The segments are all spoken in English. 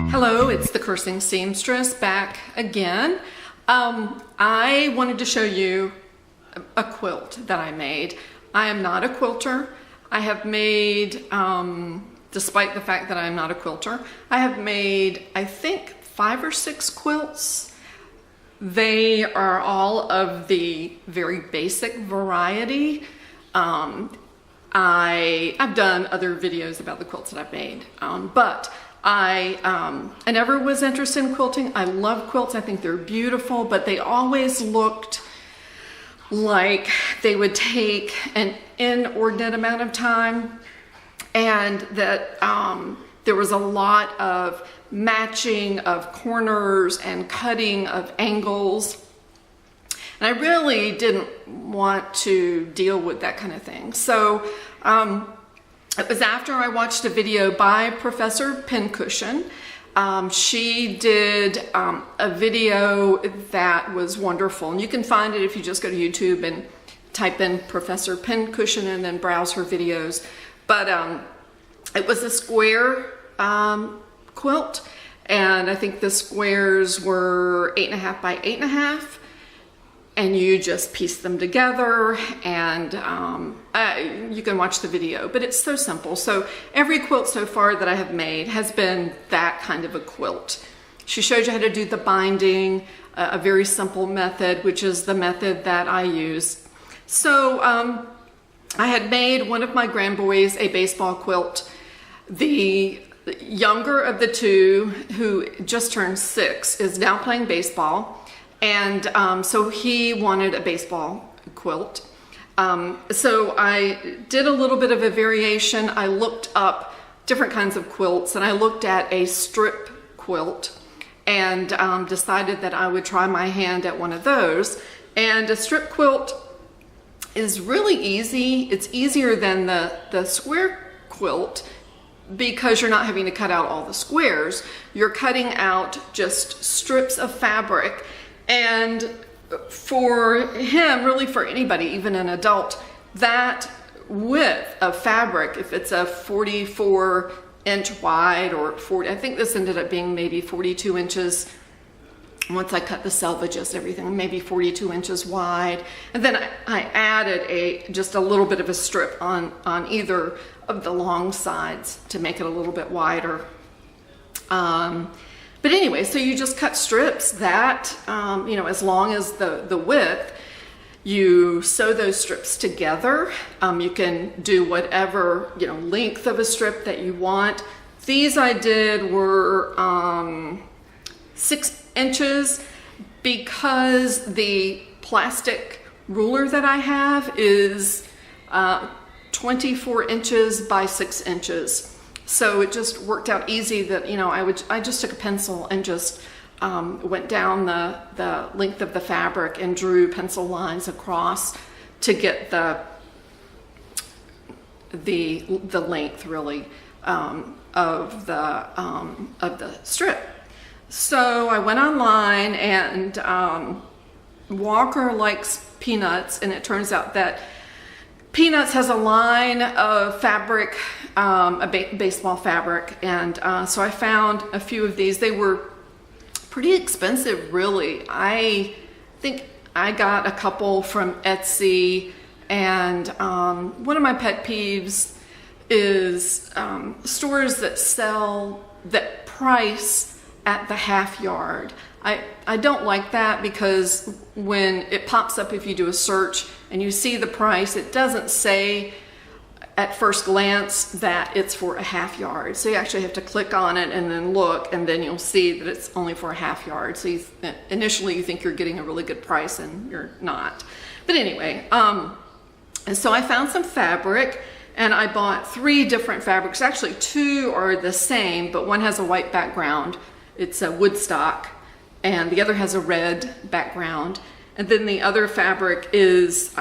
Hello, it's the Cursing Seamstress back again. I wanted to show you a quilt that I made. I am not a quilter. I have made, despite the fact that I'm not a quilter, I have made, I think, 5 or 6 quilts. They are all of the very basic variety. I've done other videos about the quilts that I've made, but I never was interested in quilting. I love quilts. I think they're beautiful, but they always looked like they would take an inordinate amount of time, and that there was a lot of matching of corners and cutting of angles. And I really didn't want to deal with that kind of thing. So it was after I watched a video by Professor Pincushion. She did a video that was wonderful, and you can find it if you just go to YouTube and type in Professor Pincushion and then browse her videos. But it was a square quilt, and I think the squares were 8.5 by 8.5, and you just piece them together, and you can watch the video, but it's so simple. So every quilt so far that I have made has been that kind of a quilt. She shows you how to do the binding, a very simple method, which is the method that I use. So I had made one of my grandboys a baseball quilt. The younger of the two, who just turned 6, is now playing baseball, and so he wanted a baseball quilt. So I did a little bit of a variation. I looked up different kinds of quilts, and I looked at a strip quilt and decided that I would try my hand at one of those. And a strip quilt is really easy. It's easier than the square quilt, because you're not having to cut out all the squares. You're cutting out just strips of fabric. And for him, really for anybody, even an adult, that width of fabric, if it's a 44-inch wide or 40, I think this ended up being maybe 42 inches once I cut the selvages, everything, maybe 42 inches wide. And then I added just a little bit of a strip on either of the long sides to make it a little bit wider. But anyway, so you just cut strips that, as long as the width. You sew those strips together. You can do whatever, length of a strip that you want. These I did were 6 inches, because the plastic ruler that I have is 24 inches by 6 inches. So it just worked out easy that, I just took a pencil and just went down the length of the fabric and drew pencil lines across to get the length, really, of the strip. So I went online, and Walker likes Peanuts, and it turns out that Peanuts has a line of fabric, baseball fabric, and so I found a few of these. They were pretty expensive, really. I think I got a couple from Etsy, and one of my pet peeves is stores that price at the half yard. I don't like that, because when it pops up, if you do a search and you see the price, it doesn't say at first glance that it's for a half yard. So you actually have to click on it and then look, and then you'll see that it's only for a half yard. So initially you think you're getting a really good price, and you're not. But anyway, and so I found some fabric, and I bought 3 different fabrics. Actually 2 are the same, but one has a white background. It's a woodstock, and the other has a red background. And then the other fabric is,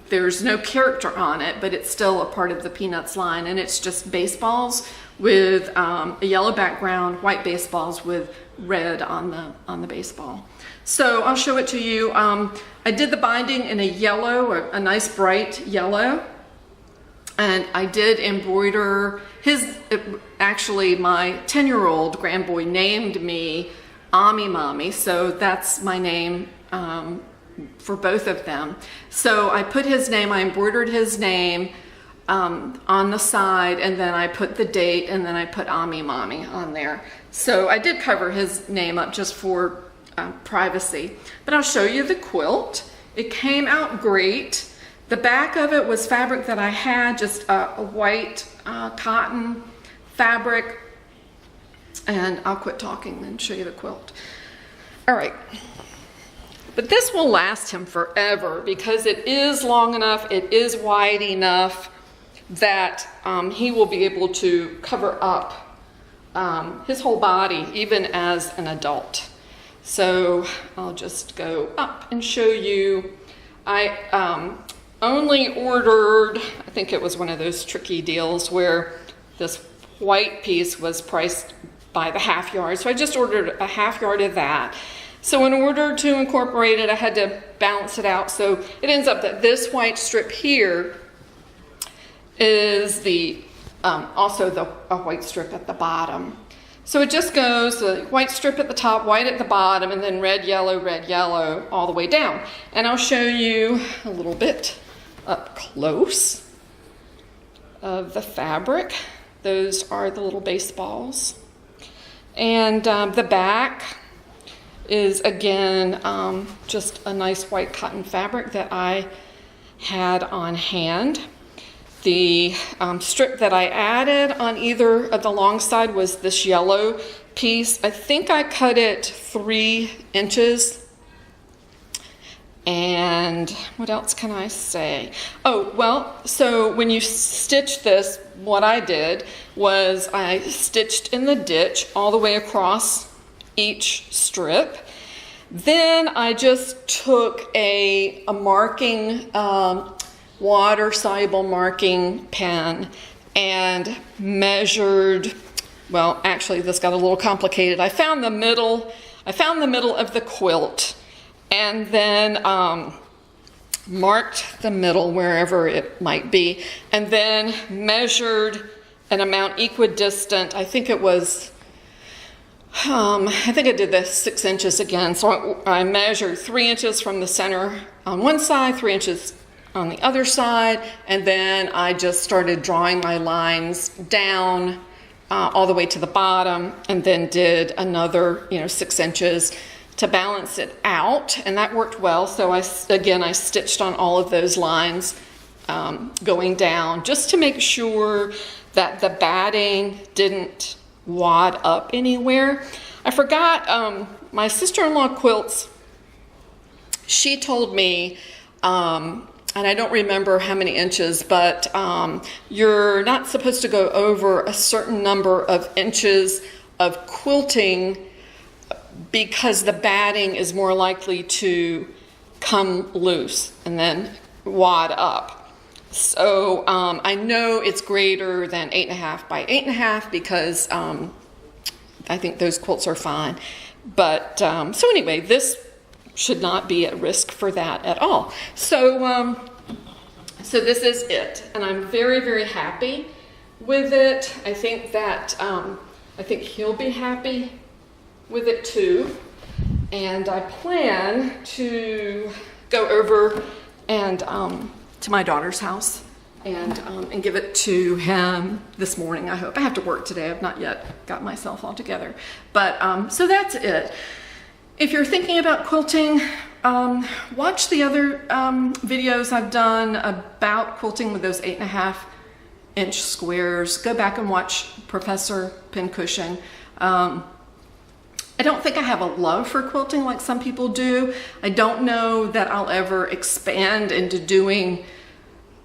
there's no character on it, but it's still a part of the Peanuts line, and it's just baseballs with a yellow background, white baseballs with red on the baseball. So I'll show it to you. I did the binding in a yellow, a nice bright yellow. And I did embroider actually my 10-year-old grandboy named me Ami Mommy, so that's my name for both of them. So I put his name, I embroidered his name on the side, and then I put the date, and then I put Ami Mommy on there. So I did cover his name up just for privacy. But I'll show you the quilt. It came out great. The back of it was fabric that I had, just a white cotton fabric. And I'll quit talking and show you the quilt. All right. But this will last him forever because it is long enough, it is wide enough that he will be able to cover up his whole body, even as an adult. So I'll just go up and show you. I only ordered, I think it was one of those tricky deals where this white piece was priced by the half yard. So I just ordered a half yard of that. So in order to incorporate it, I had to balance it out. So it ends up that this white strip here is also a white strip at the bottom. So it just goes the white strip at the top, white at the bottom, and then red, yellow, all the way down. And I'll show you a little bit up close of the fabric. Those are the little baseballs. And the back is, again, just a nice white cotton fabric that I had on hand. The strip that I added on either of the long side was this yellow piece. I think I cut it 3 inches. And what else can I say? Oh, well, so when you stitch this, what I did was I stitched in the ditch all the way across each strip. Then I just took a marking, water-soluble marking pen and measured, well, actually this got a little complicated. I found the middle of the quilt and then marked the middle wherever it might be, and then measured an amount equidistant. I think it was, I think I did this 6 inches again. So I measured 3 inches from the center on one side, 3 inches on the other side, and then I just started drawing my lines down all the way to the bottom, and then did another 6 inches to balance it out, and that worked well. So I stitched on all of those lines going down just to make sure that the batting didn't wad up anywhere. I forgot, my sister-in-law quilts, she told me, and I don't remember how many inches, but you're not supposed to go over a certain number of inches of quilting because the batting is more likely to come loose and then wad up. So I know it's greater than 8.5 by 8.5 because I think those quilts are fine. But so anyway, this should not be at risk for that at all. So so this is it, and I'm very, very happy with it. I think that I think he'll be happy with it too, and I plan to go over and to my daughter's house and give it to him this morning. I hope. I have to work today. I've not yet got myself all together, but so that's it. If you're thinking about quilting, watch the other videos I've done about quilting with those 8.5 inch squares. Go back and watch Professor Pincushion. I don't think I have a love for quilting like some people do. I don't know that I'll ever expand into doing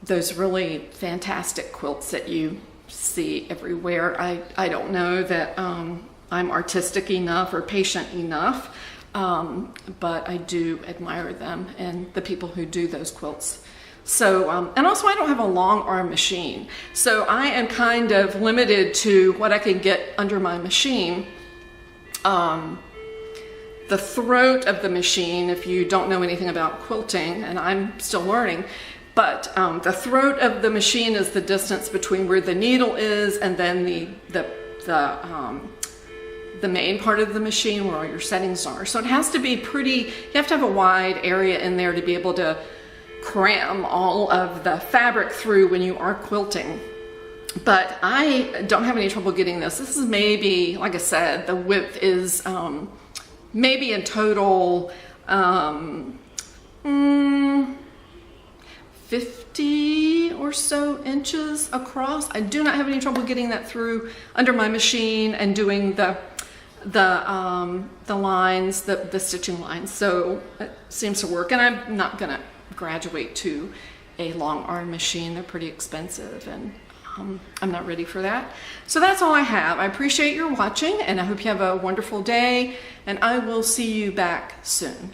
those really fantastic quilts that you see everywhere. I don't know that I'm artistic enough or patient enough, but I do admire them and the people who do those quilts. So, and also I don't have a long arm machine, so I am kind of limited to what I can get under my machine. the throat of the machine, if you don't know anything about quilting, and I'm still learning, but the throat of the machine is the distance between where the needle is and then the main part of the machine where all your settings are. So it has to be pretty, you have to have a wide area in there to be able to cram all of the fabric through when you are quilting. But I don't have any trouble getting this. This is maybe, like I said, the width is maybe in total 50 or so inches across. I do not have any trouble getting that through under my machine and doing the lines, the stitching lines. So it seems to work, and I'm not gonna graduate to a long arm machine. They're pretty expensive, and I'm not ready for that. So that's all I have. I appreciate your watching, and I hope you have a wonderful day, and I will see you back soon.